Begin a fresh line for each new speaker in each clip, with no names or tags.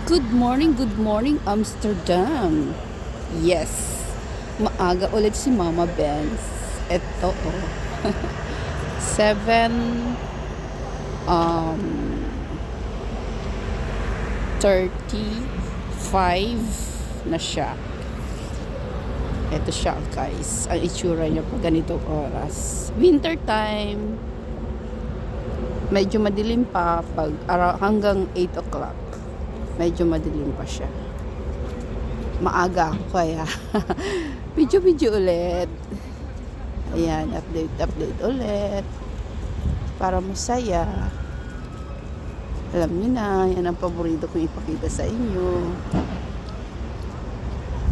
Good morning, Amsterdam. Yes, maaga ulit si Mama Benz. Ito, oh. 7, um, 35 na siya. Ito siya, guys. Ang itsura niya pag ganitong oras. Winter time. Medyo madilim pa pag hanggang 8 o'clock. Medyo madilim pa siya. Maaga ako kaya video ulit. Ayan, update ulit. Para masaya. Alam niyo na, yan ang paborito kong ipakita sa inyo.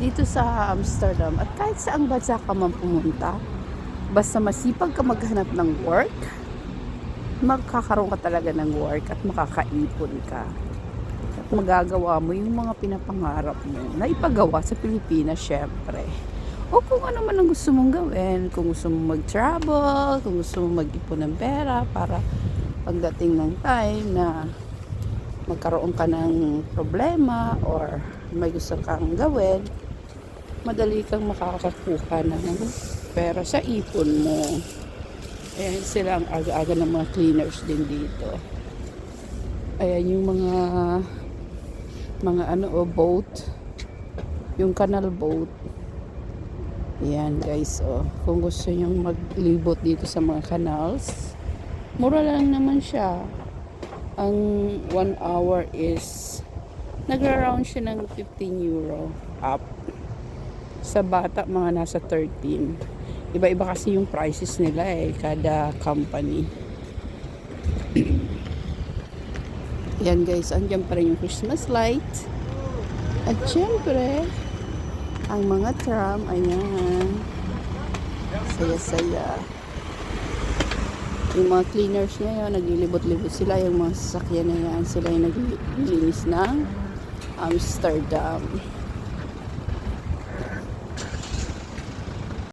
Dito sa Amsterdam at kahit saang bansa ka man pumunta, basta masipag ka maghanap ng work, magkakaroon ka talaga ng work at makakaipon ka. At magagawa mo yung mga pinapangarap mo na ipagawa sa Pilipinas, syempre. O kung ano man ang gusto mong gawin, kung gusto mong mag-travel, kung gusto mong mag-ipon ng pera para pagdating ng time na magkaroon ka ng problema or may gusto kang gawin, madali kang makakakuha ng pera sa ipon mo. Ayan sila ang aga-aga ng mga cleaners din dito. Ayan yung mga boat, yung canal boat. Ayan guys, kung gusto nyong maglibot dito sa mga canals, mura lang naman siya. Ang 1 hour is nagra-round siya ng 15 euro up. Sa bata mga nasa 13. Iba-iba kasi yung prices nila kada company. Yan guys, andyan pa rin yung Christmas light. At syempre, ang mga tram, ayan. Saya-saya. Yung mga cleaners ngayon, naglilibot-libot sila. Yung mga sasakyan na yan, sila yung naglilinis ng Amsterdam.